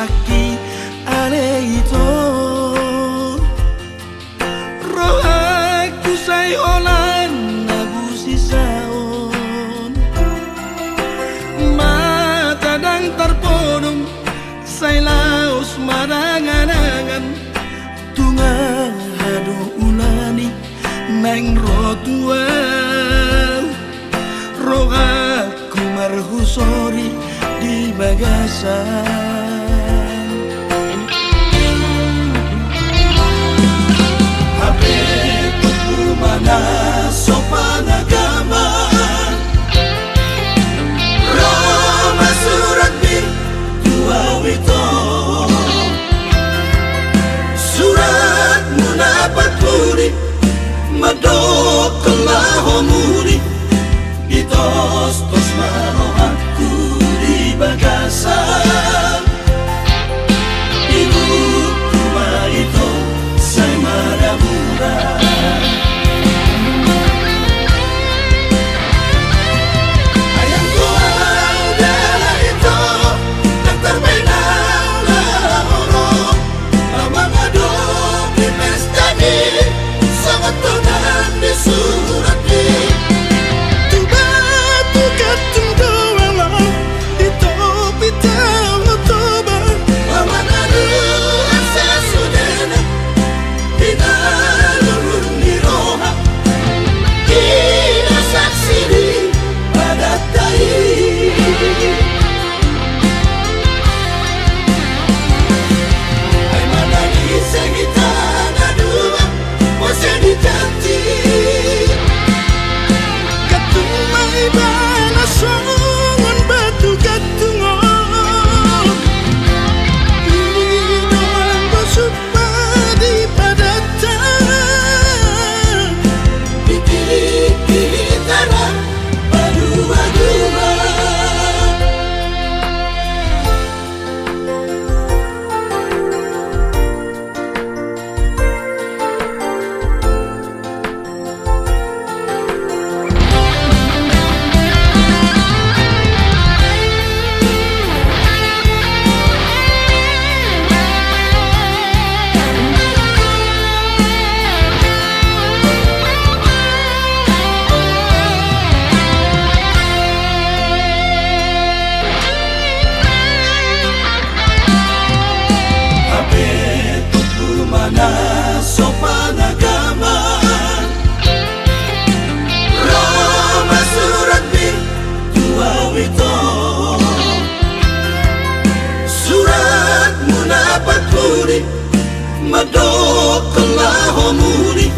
sakti ane itu roh aku say olan nabusi saon mata dang terpodong say laos marangan-angan tunga hadu ulani neng rotua roh aku marhusori di bagasan habe tuku mana sopan agama Roma surat bir tua wito surat munapat puri madok kelahomuri itos tos marohatku di bagasan ibu rumah itu saya madamura ayam kuang darah itu tak terbenau lah orang lama ngaduk di pesta ni sangat tenang di surat ni sopan agama Roma surat bir tua wito surat munapat puri madok kelahomuri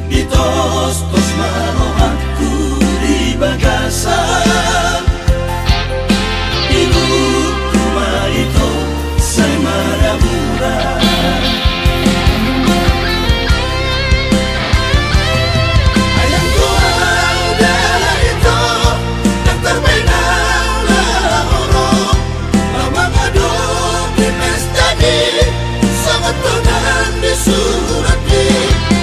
itos tos marohatku di bagasan ibu rumah itu saya madamura sangat tenang di surat ini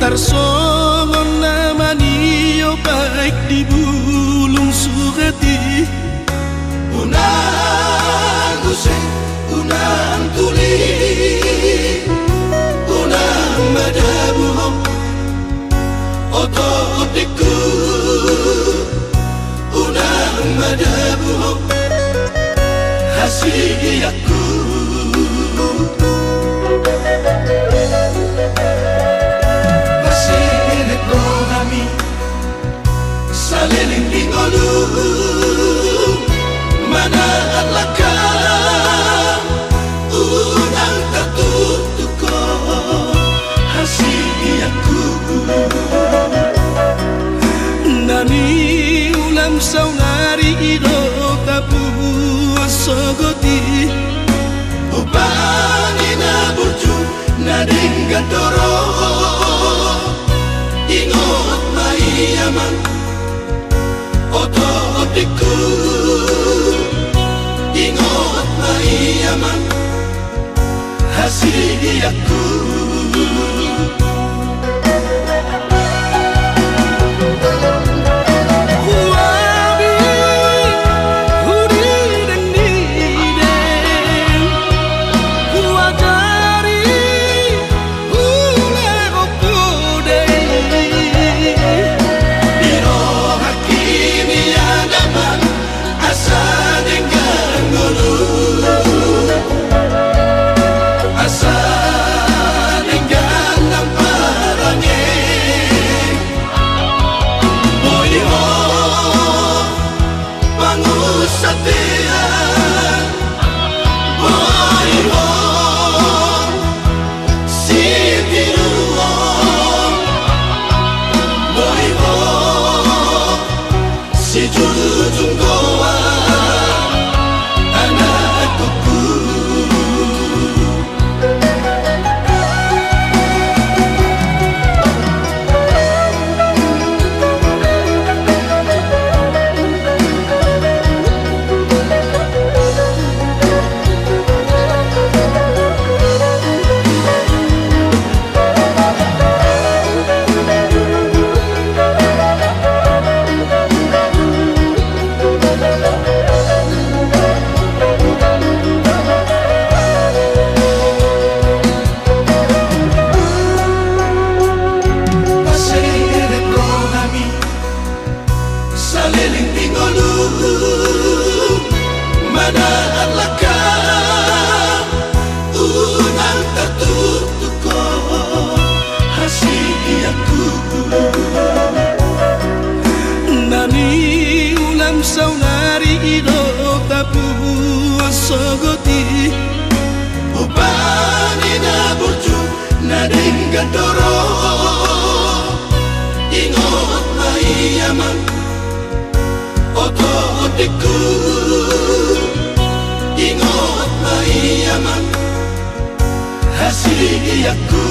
Tarsongon namani yo baik di bulung sugati unang usai unang tuli unang madabuhom oto otiku unang madabuhom hasiyaku Saliling lingolu mana alaka unang katutuko hasiyaku nani ulam saunari ido tapu sogoti ubani na burju nading gandoro ingot mai aman Oto otiku ingot mai aman hasiyaku sogoti ubani na burju nading gandoro ingot mai aman oto otiku ingot mai aman hasiyaku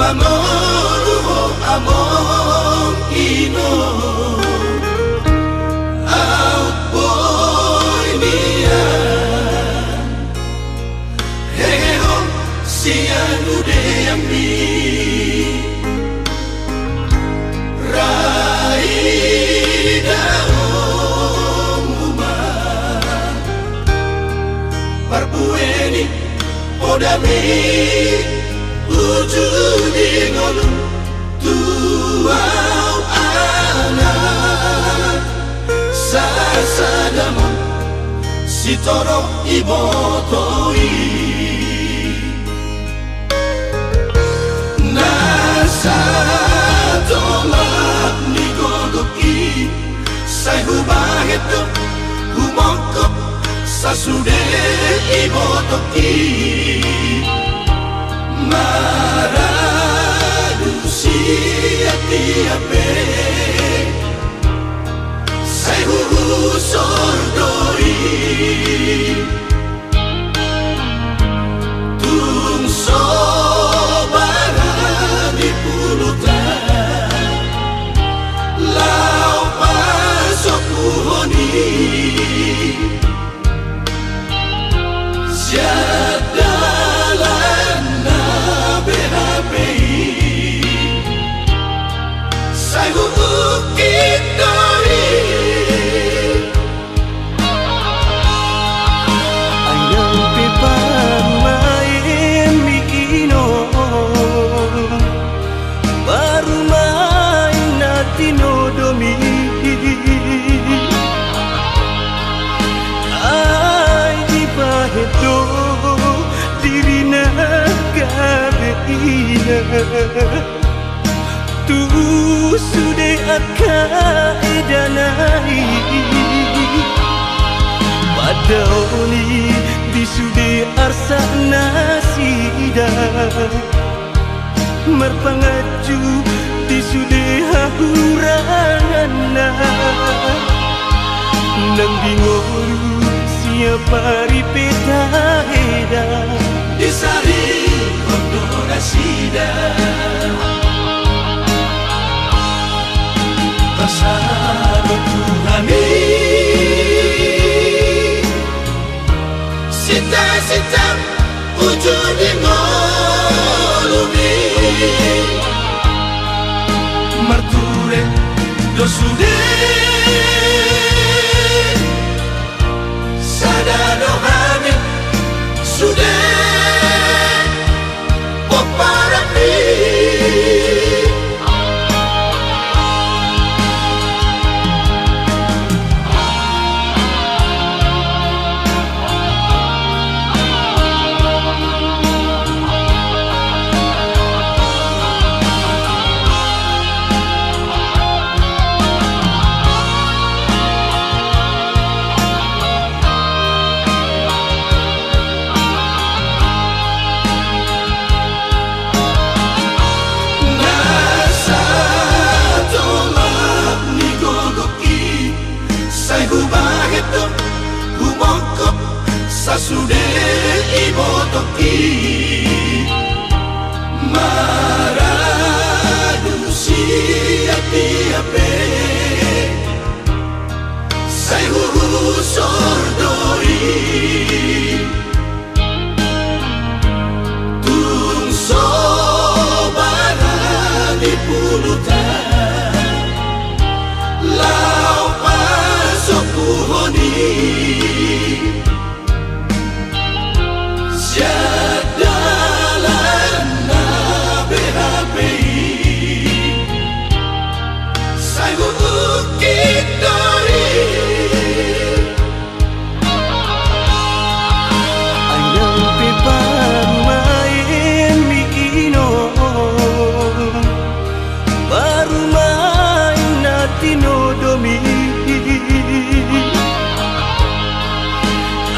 Mangoruho among ino Out boy niyan Heho siyan udeyami Raida omuma Parpueni podami Ujudi ngolu tuau anak Sasadamo sitoro ibotoi Nasa tolak nigogoki Sai hubaheto humongkop Sasude ibotoki Maradusi ati-ape Sai sordoi Tung sobara di pulutan Lau pasok puhoni Siadalan Sai ukit doi Ayang pipan main mikino Baru main natino domi Ay di paheto dirina gabeina Tu sude akka edanai Padaoni di sude arsa nasida Merpangaju di sude hahurana Nang bingoru siapa ripeta heda Disari Ondora sida Bersama Tuhani Sita-sita ujung di ngolumi Merture dosude Sadadohani sude Poparapi Sasude ibotoki Maradusi ati-ape Sai sordoi Tung sobara di pulutan Lau pasok puhoni Siadalan na BHPI Sai ukit doi Ayang pipan main mikino Baru main natino domi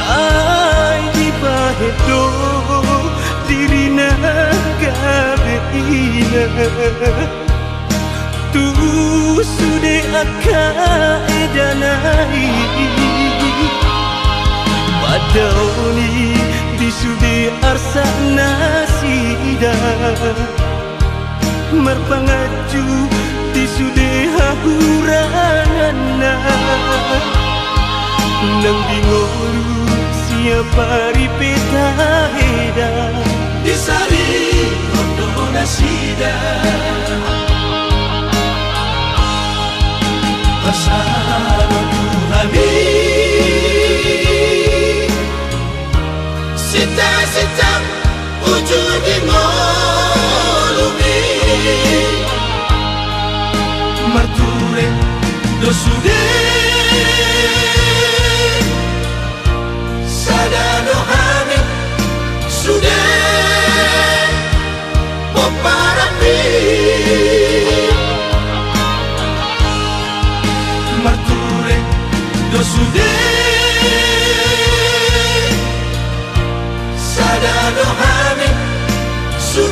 Ay di pahedo dirina gabeina Tu sude akka edanai Padaoni di sude arsa nasida merpangaju di sudeha huranana nang dingolu siapa ripeta heda Disari kondo nasida Bersama Tuhami Sita-sita ujung di molumi Marture dosude Sadano hami sudah Poparapi Marture dosude Sadano hami sudah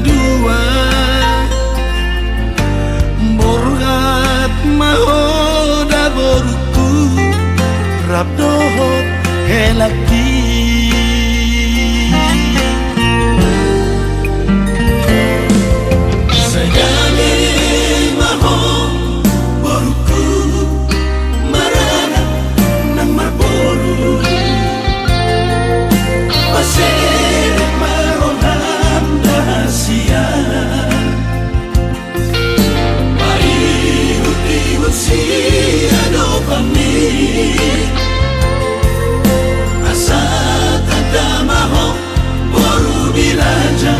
dua borgat mahoda boruku rabdohot helaki segale maho boruku marana nang marboru pasir maronan dahasia paiut-iut siado kami asa tanda maho boru bilaja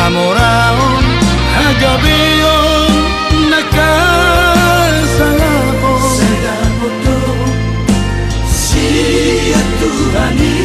Moraon hagabion nakasalapon sedapoto siya Tuhani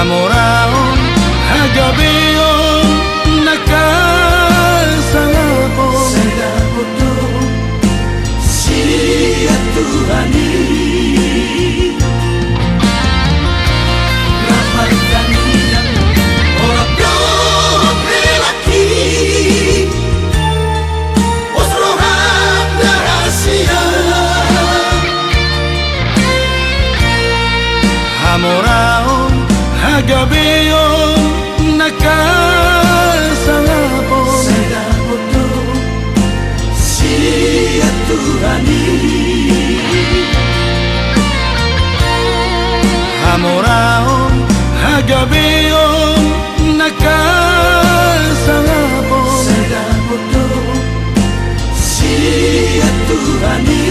Moraon hagabion nakasalapon sedapoto siya Tuhani ramai kanilang orang lelaki osrohan rahasia Moraon hagabion nakasalapon sedapoto siya Tuhani Moraon hagabion nakasalapon sedapoto siya Tuhani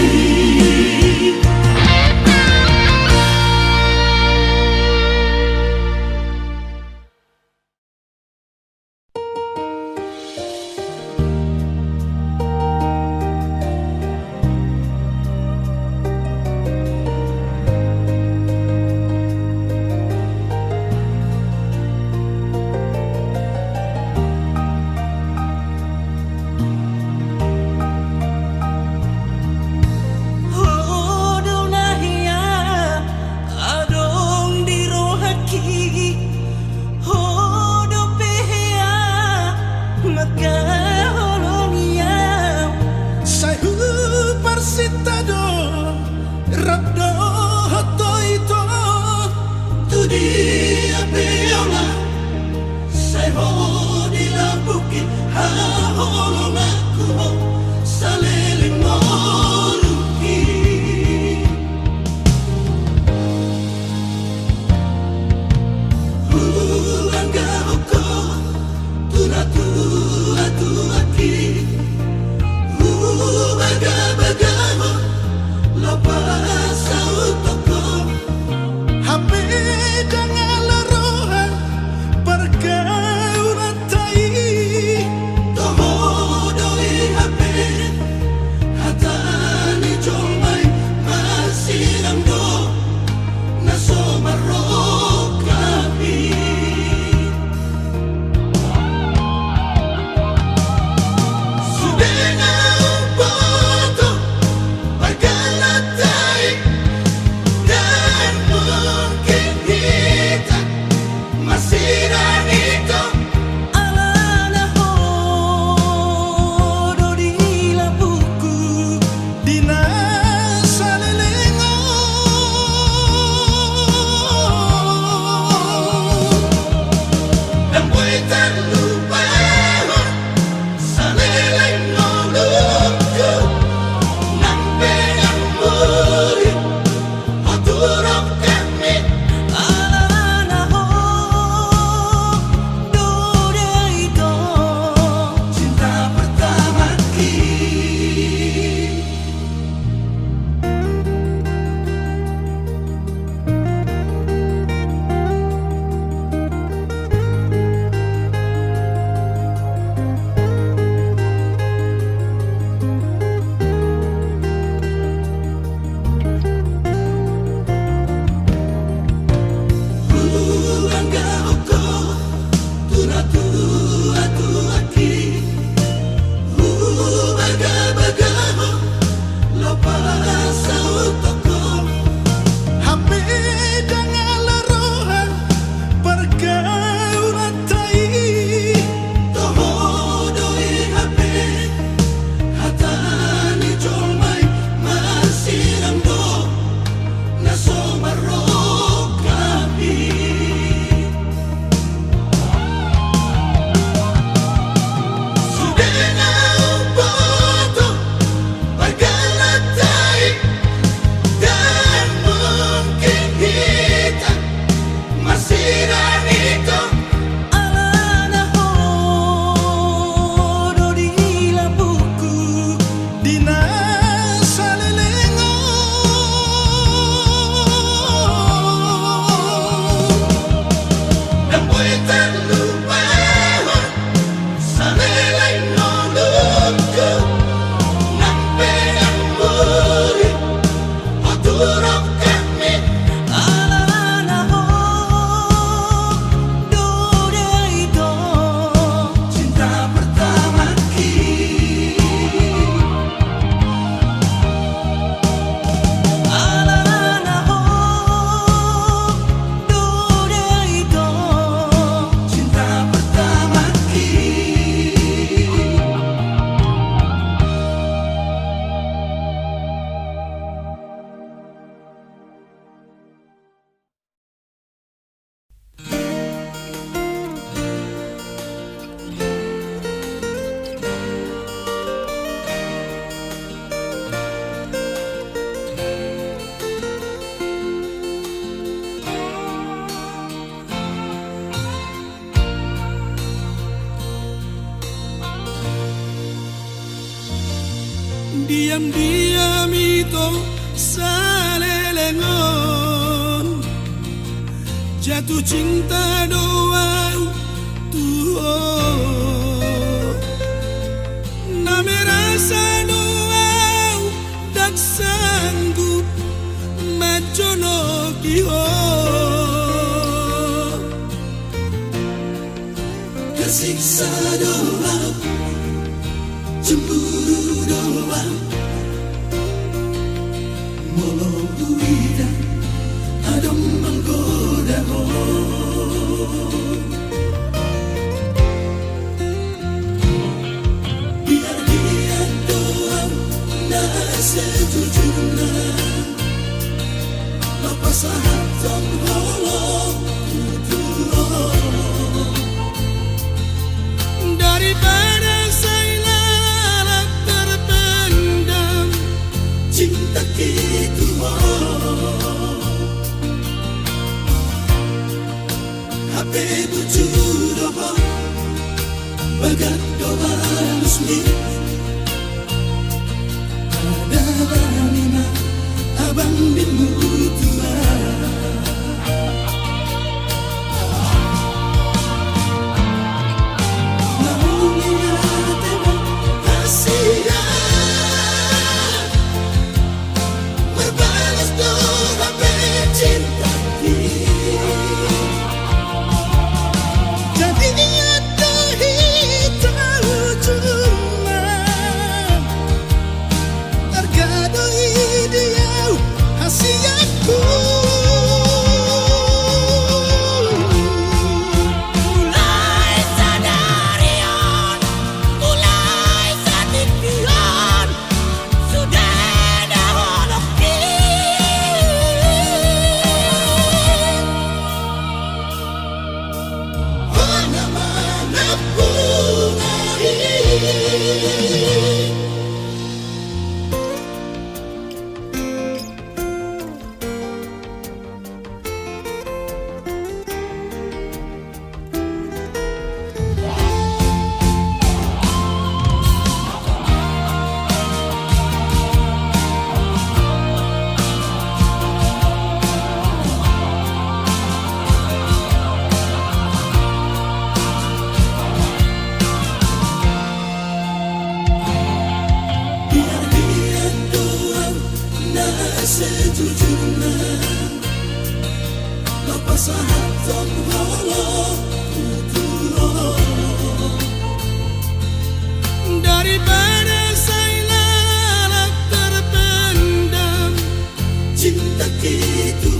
dina salelengo dan boy terlupa salelengo luku nampe yang buri oturok kami alana ho dore itu cinta pertama alana ho dore itu cinta pertama diam-diam itu salelengon jatuh cinta doang tuh name rasa doang dak sanggup majono kiho kesiksa doang cemburu doang molo buida adom menggoda biar dia doang nah sejujurnya lepas hati holong daripada cinta gitu HP bujur doa bagat doa resmi ada lima abang bimu tua namun ingat emang kasihan sejujurnya lepas hati holong daripada saya terpendam cinta gitu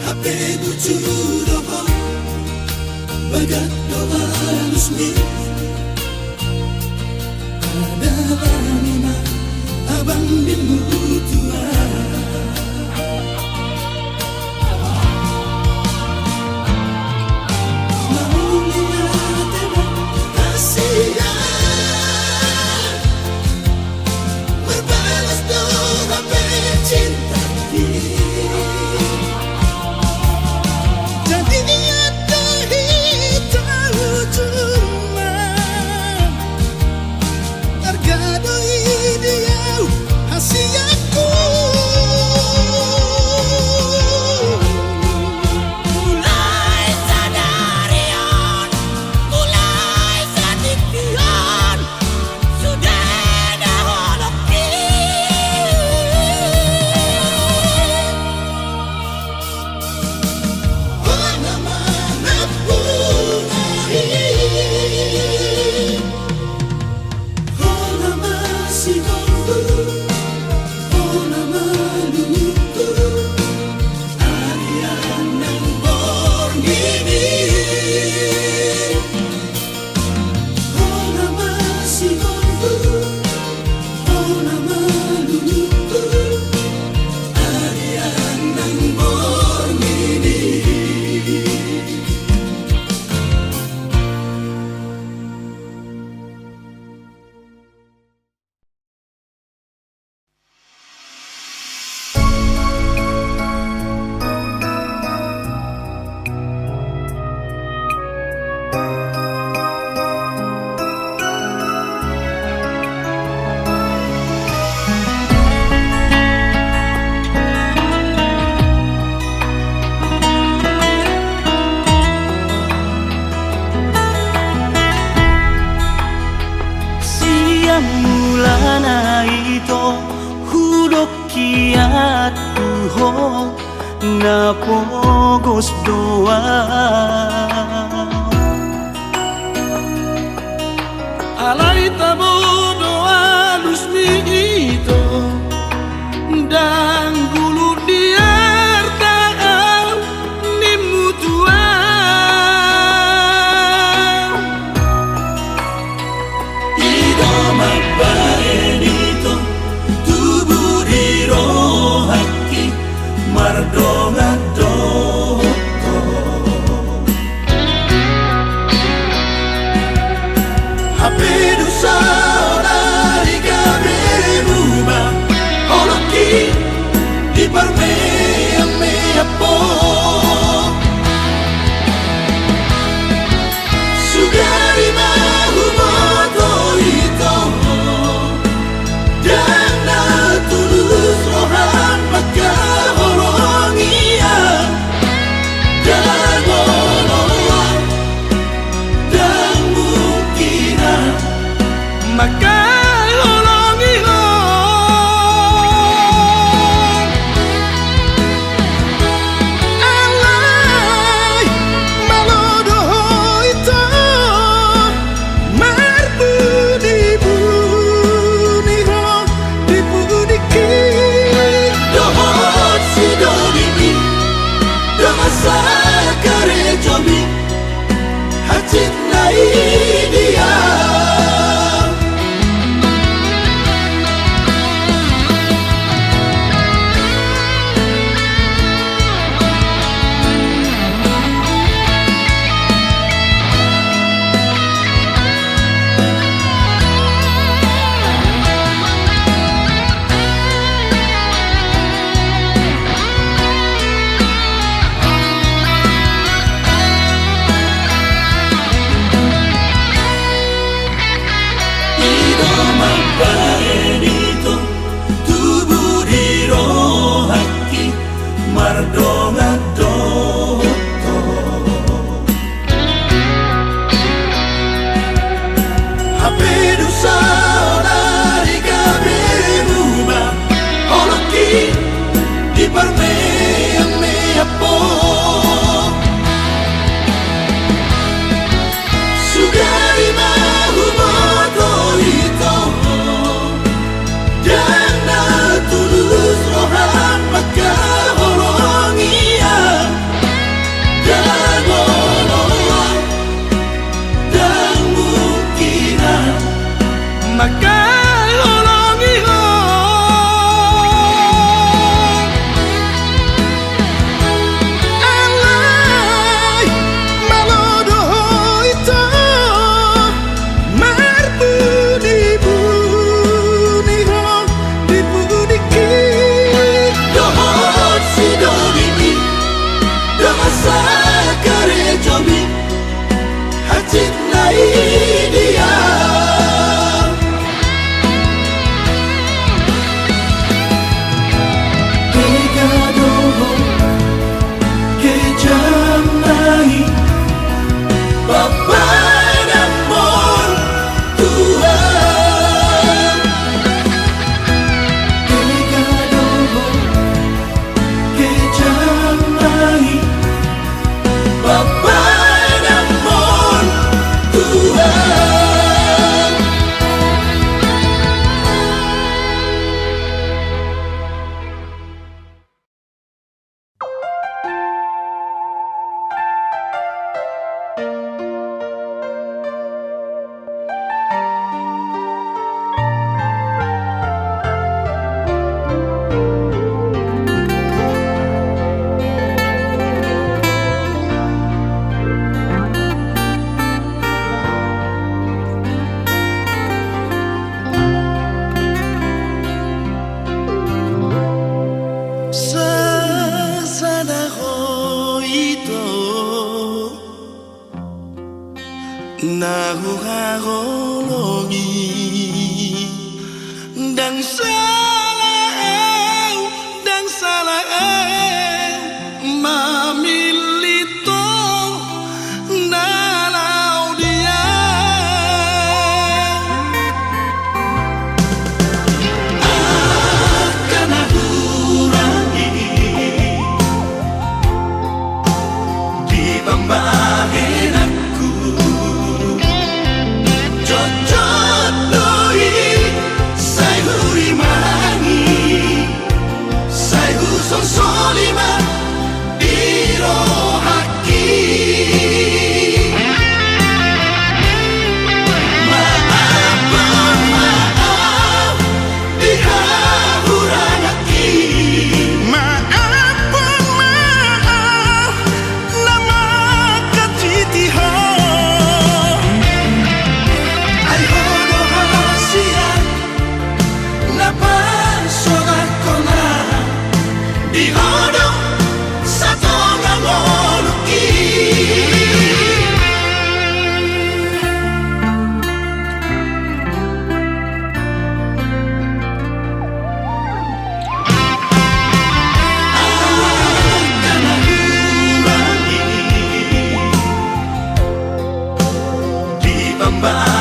HP bujur doa bagat doa resmi lima abang bimu tua namun ingat emang kasihan berbalas doa cinta jadi niat tahu cuma mulana ito hudok kiat tuho na pogos doa alay tabo doa lusmi ito dan gulu diar taal ni mutua ido mabaenito tubuh di rohaki mardonga doto hapedu saona liga berubah oloki di parmea mea po sugari mahu moto ito dan na tulus rohan maka holongia dan golongan dan mungkinan maka ba